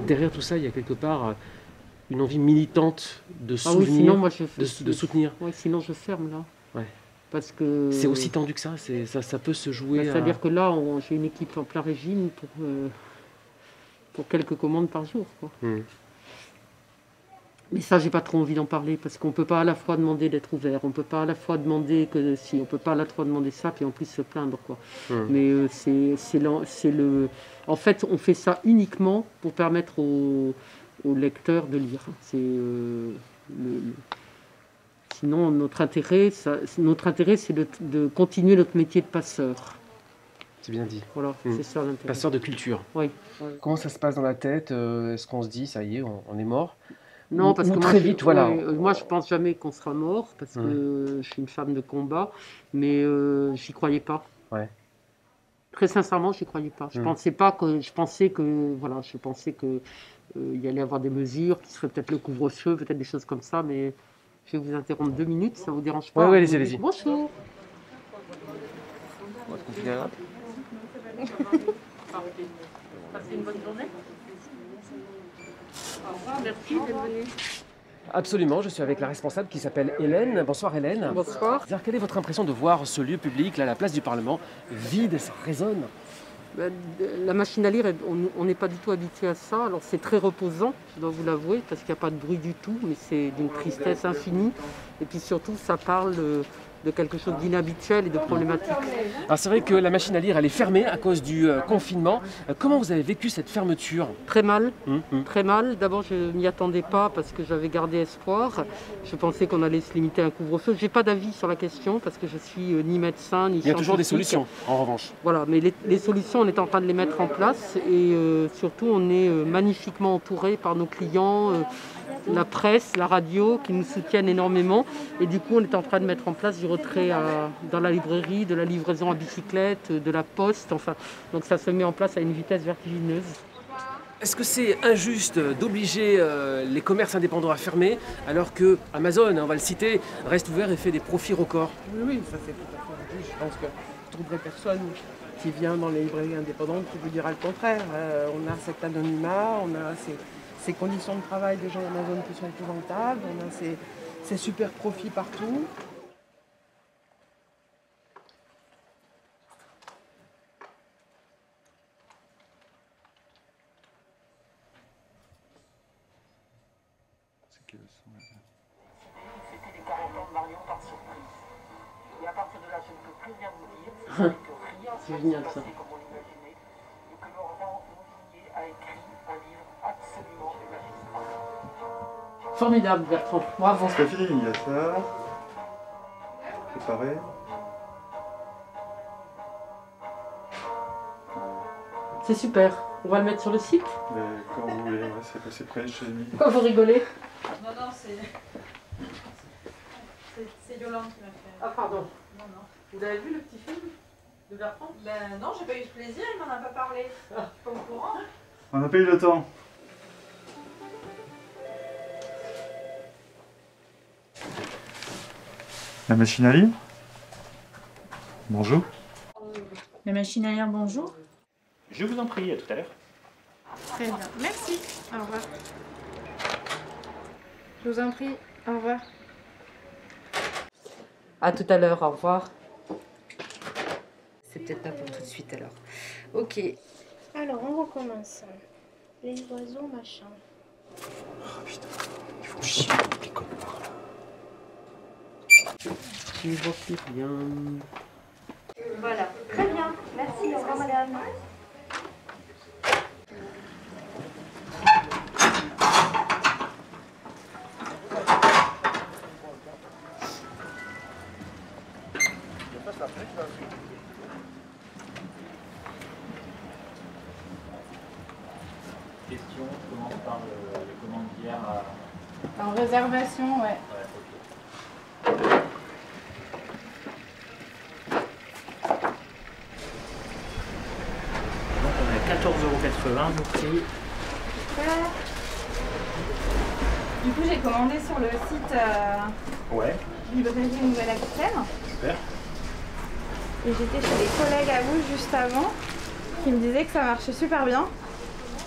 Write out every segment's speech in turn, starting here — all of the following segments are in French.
derrière tout ça, il y a quelque part une envie militante de Ah oui, souvenir, sinon, moi, de soutenir. Ouais, sinon je ferme là. Ouais. Parce que... C'est aussi tendu que ça, ça peut se jouer C'est-à-dire que là, j'ai une équipe en plein régime pour quelques commandes par jour, quoi. Mais ça, j'ai pas trop envie d'en parler parce qu'on peut pas à la fois demander d'être ouvert, on peut pas à la fois demander que si, on peut pas à la fois demander ça puis en plus se plaindre, quoi. Mais en fait, on fait ça uniquement pour permettre aux lecteurs de lire. Sinon, notre intérêt, c'est de continuer notre métier de passeur. C'est bien dit. Voilà, c'est ça l'intérêt. Passeur de culture. Oui. Comment ça se passe dans la tête? Est-ce qu'on se dit, ça y est, on est mort? Non, parce que très vite, voilà. Moi, je pense jamais qu'on sera mort parce que je suis une femme de combat, mais j'y croyais pas. Ouais. Très sincèrement, j'y croyais pas. Je pensais que il y allait avoir des mesures qui seraient peut-être le couvre-feu, peut-être des choses comme ça, mais je vais vous interrompre 2 minutes, ça vous dérange pas? Oui, allez-y. Bonjour. On va se confiner là. Passez une bonne journée. Au revoir, merci d'être venu. Absolument, je suis avec la responsable qui s'appelle Hélène. Bonsoir Hélène. Bonsoir. Alors, quelle est votre impression de voir ce lieu public, là, la place du Parlement, vide et ça résonne? La machine à lire, on n'est pas du tout habitué à ça. Alors c'est très reposant, je dois vous l'avouer, parce qu'il n'y a pas de bruit du tout, mais c'est d'une tristesse infinie. Et puis surtout, ça parle de quelque chose d'inhabituel et de problématique. Alors c'est vrai que la machine à lire, elle est fermée à cause du confinement. Comment vous avez vécu cette fermeture? Très mal, très mal. D'abord, je ne m'y attendais pas parce que j'avais gardé espoir. Je pensais qu'on allait se limiter à un couvre-feu. Je n'ai pas d'avis sur la question parce que je suis ni médecin, ni scientifique. Il y a toujours des solutions, en revanche. Voilà, mais les solutions, on est en train de les mettre en place et surtout, on est magnifiquement entouré par nos clients, la presse, la radio, qui nous soutiennent énormément. Et du coup, on est en train de mettre en place du retrait dans la librairie, de la livraison à bicyclette, de la poste. Enfin, donc ça se met en place à une vitesse vertigineuse. Est-ce que c'est injuste d'obliger les commerces indépendants à fermer alors que Amazon, on va le citer, reste ouvert et fait des profits records? Oui, ça c'est tout à fait injuste. Je pense que je ne trouverai personne qui vient dans les librairies indépendantes qui vous dira le contraire. On a cet anonymat, on a ces conditions de travail des gens d'Amazon qui sont épouvantables, on a ces super profits partout. C'était les 40 ans de Marion par surprise. Et à partir de là, je ne peux plus rien vous dire, c'est que rien ne s'est passé comme on l'imaginait, et que Laurent Montvignier a écrit un livre absolument magistral. Formidable, Bertrand. Bravo. C'est fini, il y a ça. Préparé. C'est super. On va le mettre sur le site. Mais quand vous voulez, ouais, c'est prêt, je l'ai mis. Pourquoi vous rigolez? Non, c'est Yolande qui m'a fait. Ah, pardon. Non. Vous avez vu le petit film de Bertrand? Ben non, j'ai pas eu ce plaisir, il m'en a pas parlé. Je suis pas au courant. On n'a pas eu le temps. La machine à lire. Bonjour. La machine à lire, bonjour. Je vous en prie, à tout à l'heure. Très bien, merci. Au revoir. Je vous en prie, au revoir. À tout à l'heure, au revoir. C'est peut-être pas pour tout de suite alors. Ok. Alors, on recommence. Les oiseaux, machin. Oh putain, ils font chier les connards là. Je ne vois plus rien. Voilà, très bien. Merci, au revoir madame. Question, je commence par les commandes d'hier à... En réservation, ouais. Donc on est à 14,80 € le prix. Du coup, j'ai commandé sur le site Ouais, Librairie Nouvelle-Aquitaine. super. Et j'étais chez des collègues à vous juste avant qui me disaient que ça marchait super bien.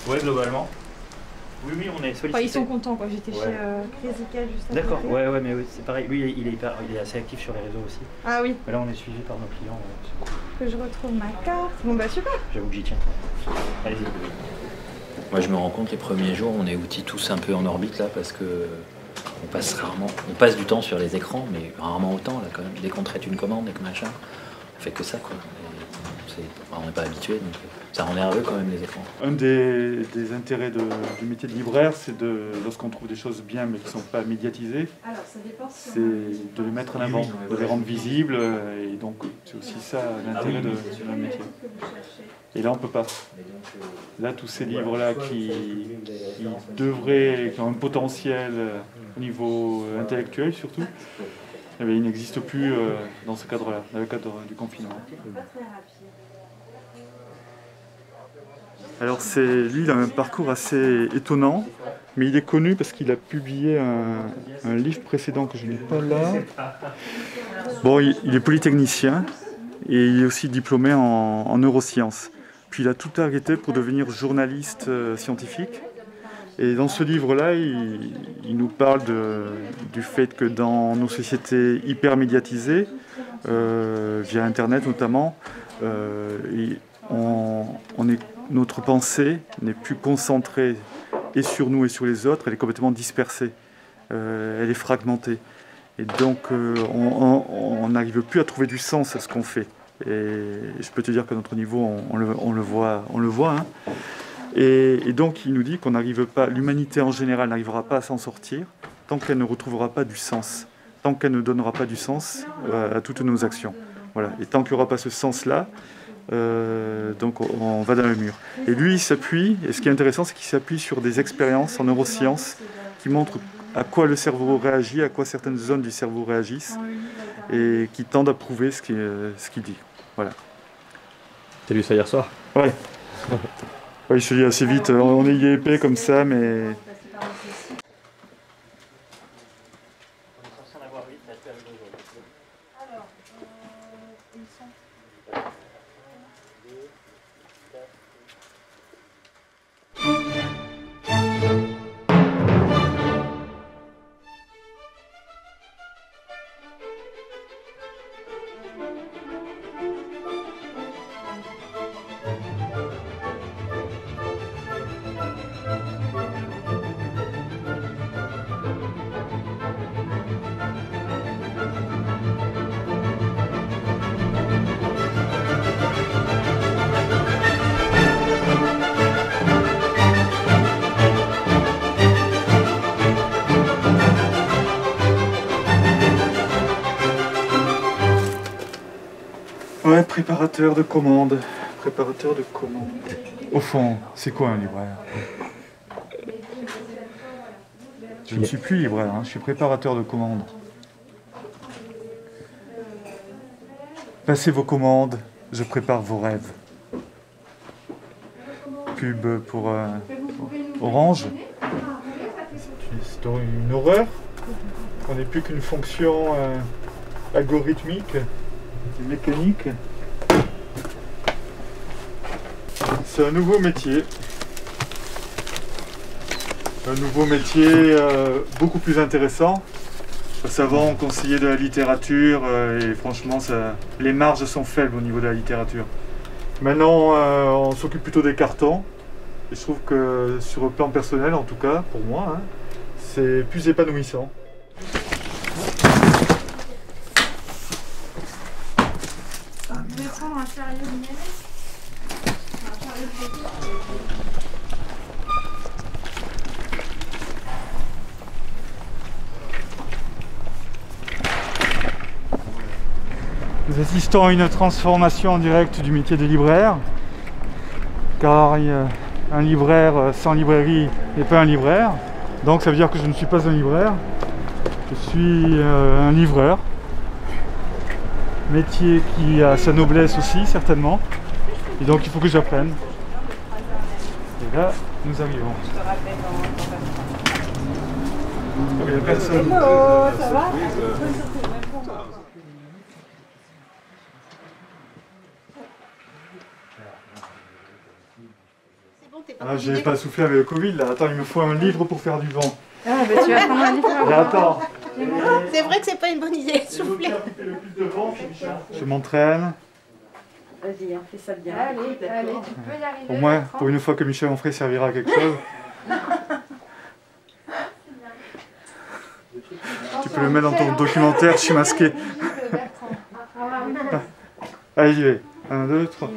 Ouais, globalement. Oui, oui, on est sollicités. Enfin, ils sont contents, quoi. J'étais Ouais. chez Crazy Cat juste à D'accord, côté. ouais, mais oui, c'est pareil. Lui, il est assez actif sur les réseaux aussi. Ah oui. Mais là, on est suivi par nos clients. Que je retrouve ma carte. Bon, bah super. J'avoue que j'y tiens. Allez-y. Moi, je me rends compte, les premiers jours, on est outils tous un peu en orbite, là, parce que on passe du temps sur les écrans, mais rarement autant, là, quand même. Dès qu'on traite une commande et que machin, on fait que ça, quoi. On n'est pas habitué, donc ça rend nerveux quand même, les écrans. Un des intérêts du métier de libraire, c'est lorsqu'on trouve des choses bien mais qui ne sont pas médiatisées, c'est de les mettre en avant, de les rendre visibles, et donc c'est aussi ça l'intérêt de notre métier. Et là, on ne peut pas. Là, tous ces livres-là qui ont un potentiel au niveau intellectuel surtout, eh bien, ils n'existent plus dans ce cadre-là, dans le cadre du confinement. Alors lui, il a un parcours assez étonnant, mais il est connu parce qu'il a publié un livre précédent que je n'ai pas là. Bon, il est polytechnicien et il est aussi diplômé en neurosciences. Puis il a tout arrêté pour devenir journaliste scientifique. Et dans ce livre-là, il nous parle du fait que dans nos sociétés hyper médiatisées, via Internet notamment, notre pensée n'est plus concentrée et sur nous et sur les autres, elle est complètement dispersée, elle est fragmentée. Et donc on n'arrive plus à trouver du sens à ce qu'on fait. Et je peux te dire qu'à notre niveau, on le voit. Hein. Et donc il nous dit qu'on n'arrive pas, l'humanité en général n'arrivera pas à s'en sortir tant qu'elle ne retrouvera pas du sens, tant qu'elle ne donnera pas du sens à toutes nos actions. Voilà. Et tant qu'il n'y aura pas ce sens-là, donc on va dans le mur. Et lui, il s'appuie, et ce qui est intéressant, c'est qu'il s'appuie sur des expériences en neurosciences qui montrent à quoi le cerveau réagit, à quoi certaines zones du cerveau réagissent, et qui tendent à prouver ce qu'il dit. Voilà. T'as lu ça hier soir? Ouais. Oui, je te dis assez vite, on est épais comme ça, mais... Ouais, préparateur de commande. Préparateur de commande. Au fond, c'est quoi un libraire? Je ne suis plus libraire, hein, je suis préparateur de commande. Passez vos commandes, je prépare vos rêves. Pub pour Orange. C'est une horreur. On n'est plus qu'une fonction algorithmique. Mécanique. C'est un nouveau métier. Un nouveau métier beaucoup plus intéressant. Parce qu'avant on conseillait de la littérature et franchement les marges sont faibles au niveau de la littérature. Maintenant on s'occupe plutôt des cartons. Et je trouve que sur le plan personnel en tout cas, pour moi, hein, c'est plus épanouissant. Je vais prendre un chariot numérique. Un chariot de Nous assistons à une transformation en direct du métier de libraire, car un libraire sans librairie n'est pas un libraire, donc ça veut dire que je ne suis pas un libraire, je suis un livreur, métier qui a sa noblesse aussi certainement, et donc il faut que j'apprenne. Et là, nous arrivons. Il n'y a personne. Hello, ça va? C'est bon, t'es Ah, j'avais pas soufflé avec le Covid là. Attends, il me faut un livre pour faire du vent. Ah, bah tu vas prendre un livre. Mais attends. C'est vrai que c'est pas une bonne idée, souffler. Je m'entraîne. Vas-y, hein, fais ça bien. Allez, tu peux y arriver. Au moins, pour une fois que Michel Onfray servira à quelque chose. Tu peux le mettre dans ton documentaire, je suis masqué. Allez, j'y vais. 1, 2, 3.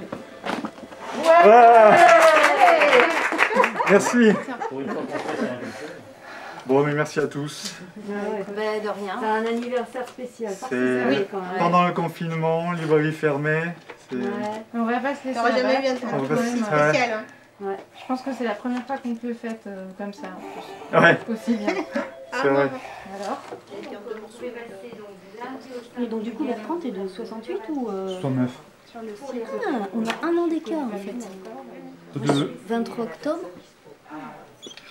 Merci. Bon, mais merci à tous. Bah, de rien. C'est un anniversaire spécial. C'est pendant le confinement, librairie fermée. On va pas se laisser. T'aurais jamais eu un truc spécial. Hein. Ouais. Je pense que c'est la première fois qu'on peut fête comme ça en plus. Ouais. Aussi bien. C'est vrai. Alors. Et donc du coup, Bertrand, t'es de 68 ou 69. Ah, on a un an d'écart en fait. 23 octobre.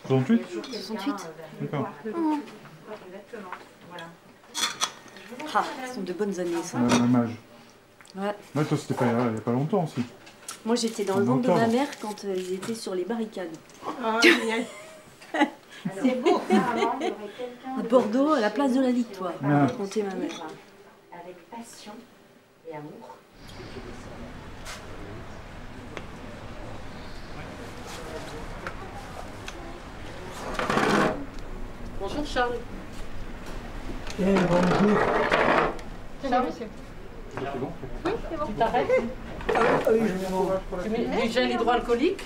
68 68. D'accord. Ah, ce sont de bonnes années ça. Même âge. Ouais. Ouais, toi, c'était pas il y a pas longtemps aussi. Moi j'étais dans le ventre de ma mère quand ils étaient sur les barricades. Ah, génial. C'est beau. À Bordeaux, à la place de la Victoire, Ah. racontait ma mère. Avec passion et amour. Bonjour Charles. Bonjour. Charles, monsieur. Oui, c'est bon. Tu t'arrêtes Tu mets du gel hydroalcoolique.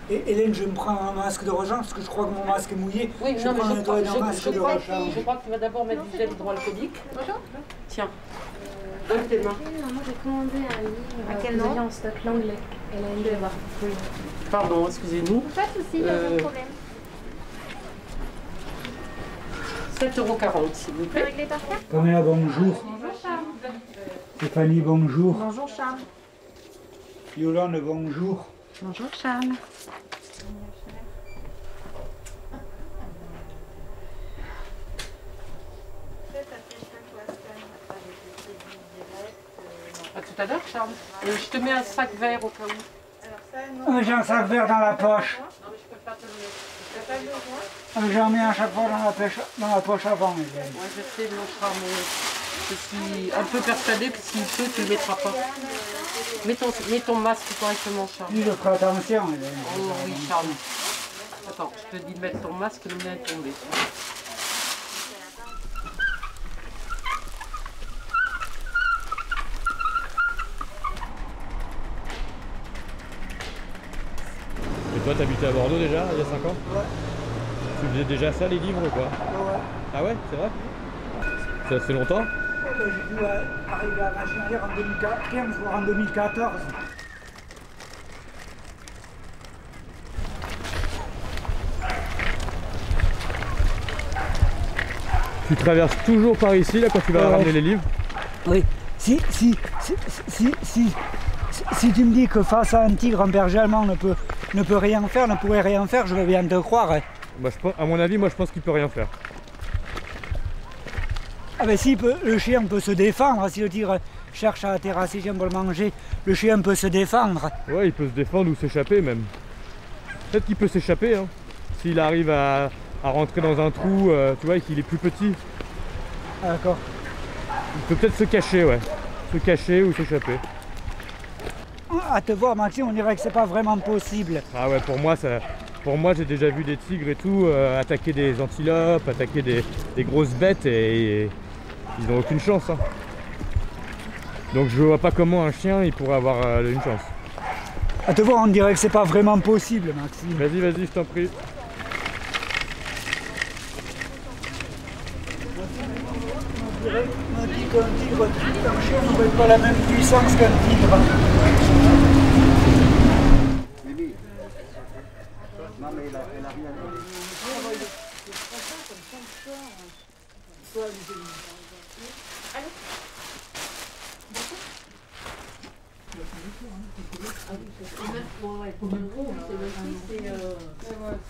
Hélène, je me prends un masque de rechange parce que je crois que mon masque est mouillé. Oui, je non, mais prends un je crois masque de rechange. que tu vas d'abord mettre du gel hydroalcoolique. Bonjour. Tiens, donne tes mains. Moi j'ai commandé un livre. À quel vous nom aviez en stock l'anglais. Elle a une de voir. Pardon, excusez-nous. Pas de soucis, pas de problème. 7,40 s'il vous plaît. Réglé par carte. Caméra, bonjour. Bonjour Charles. Stéphanie, bonjour. Bonjour Charles. Yolande, bonjour. Bonjour Charles. À tout à l'heure, Charles. Je te mets un sac vert au cas où. J'ai un sac vert dans la poche. Non, mais je peux pas te le mettre. J'en mets à chaque fois dans la poche avant. Hélène. Moi, je sais, mon Charles, mais je suis un peu persuadée que s'il peut, tu ne le mettras pas. Mets ton masque correctement, Charles. Oui, je ferai attention, Hélène. Oh oui, Charles. Attends, je te dis de mettre ton masque, le mien est tombé. Et toi, t'habitais à Bordeaux déjà, il y a 5 ans? Ouais. Tu faisais déjà ça, les livres ou quoi? Ouais. Ah ouais, c'est vrai? Ça fait longtemps? J'ai dû arriver à Machinarière en 2015, voire en 2014. Tu traverses toujours par ici, là, quand tu vas ramener les livres? Oui. Si tu me dis que face à un tigre, un berger allemand ne peut rien faire, ne pourrait rien faire, je veux bien te croire. Hein. Bah, à mon avis, moi je pense qu'il peut rien faire. Ah ben si le chien peut se défendre, si le tigre cherche à terrasser le chien pour le manger, le chien peut se défendre. Ouais, il peut se défendre ou s'échapper même. Peut-être qu'il peut s'échapper, hein. S'il arrive à rentrer dans un trou, tu vois, et qu'il est plus petit. Ah, d'accord. Il peut peut-être se cacher, ouais. Se cacher ou s'échapper. À te voir, Maxime, on dirait que c'est pas vraiment possible. Ah ouais, pour moi, j'ai déjà vu des tigres et tout attaquer des antilopes, attaquer des grosses bêtes et ils n'ont aucune chance. Hein. Donc je vois pas comment un chien il pourrait avoir une chance. À te voir, on dirait que c'est pas vraiment possible, Maxime. Vas-y, je t'en prie. On dit qu'un tigre, un chien n'aurait pas la même puissance qu'un tigre. Non mais elle a rien.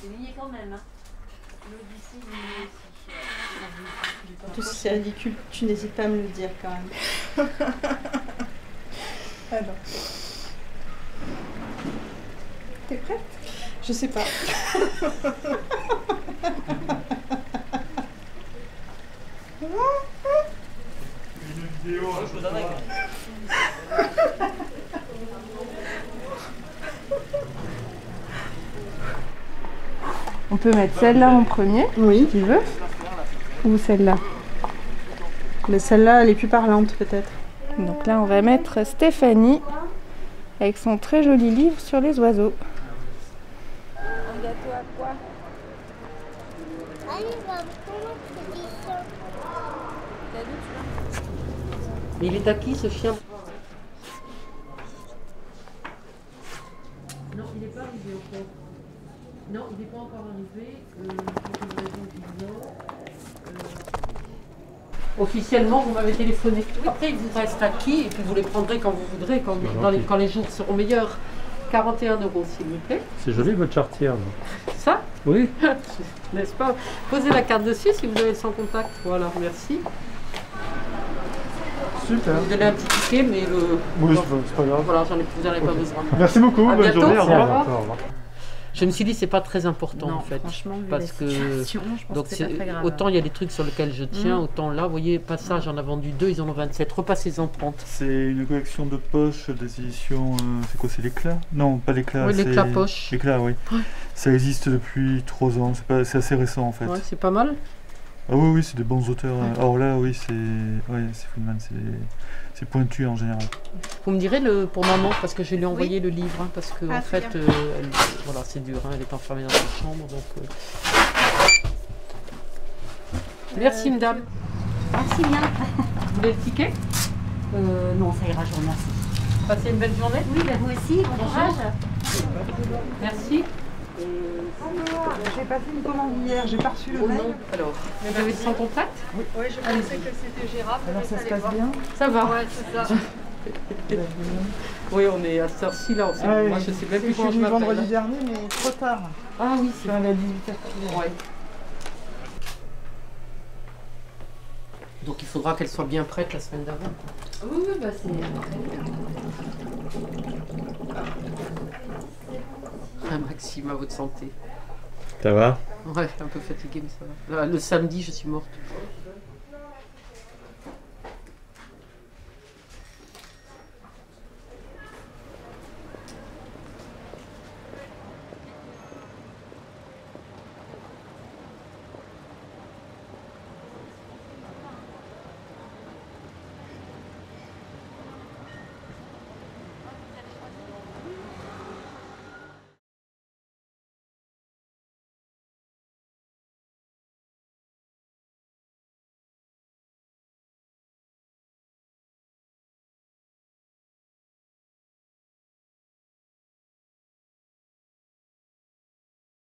C'est lié quand même. En plus, c'est ridicule, tu n'hésites pas à me le dire quand même. Alors. T'es prête? Je sais pas. On peut mettre celle-là en premier, oui. Si tu veux, ou celle-là. Mais celle-là, elle est plus parlante peut-être. Donc là, on va mettre Stéphanie avec son très joli livre sur les oiseaux. Un gâteau à quoi? Mais il est à qui ce chien? Non, il n'est pas arrivé au fond. Non, il n'est pas encore arrivé. Officiellement, vous m'avez téléphoné. Après, il vous reste acquis et puis vous les prendrez quand vous voudrez, quand les jours seront meilleurs. 41 €, s'il vous plaît. C'est joli votre chartière. Ça? Oui. N'est-ce pas? Posez la carte dessus si vous avez le sans contact. Voilà, merci. Super. Vous donnez un petit ticket, mais oui, c'est pas grave. Voilà, vous n'en avez pas besoin. Merci beaucoup, bonne journée. Au revoir. Je me suis dit c'est pas très important en fait, parce que donc autant il y a des trucs sur lesquels je tiens, autant là, vous voyez, Passage en a vendu 2, ils en ont 27, repassez-en 30. C'est une collection de poches des éditions, c'est quoi, c'est l'éclat? Non, pas l'éclat. Oui, l'éclat poche. L'éclat, oui. Ouais. Ça existe depuis 3 ans, c'est assez récent en fait. Ouais, c'est pas mal. Ah oui, oui, c'est des bons auteurs. Alors là, oui, c'est Friedman, c'est pointu en général. Vous me direz pour maman, parce que je lui ai envoyé le livre, hein, parce que en fait, voilà, c'est dur, hein, elle est enfermée dans sa chambre, donc. Merci, madame. Merci bien. Vous voulez le ticket? Non, ça ira, je vous remercie. Passez une belle journée. Oui, bah, vous aussi, bon courage. Merci. J'ai passé une commande hier, j'ai pas reçu le mail. Alors, vous avez le sans contact? Oui, je pensais que c'était gérable. Alors ça se passe bien? Ça va. Ouais, c'est ça. Oui, on est à cette heure-ci là. Moi, je sais même plus comment je m'appelle. vendredi dernier, mais trop tard. Ah oui, c'est à la 18h. Ouais. Donc il faudra qu'elle soit bien prête la semaine d'avant. Oui, bah c'est... Ah, Maxime, à votre santé. Ça va? Ouais, un peu fatiguée, mais ça va. Le samedi, je suis morte.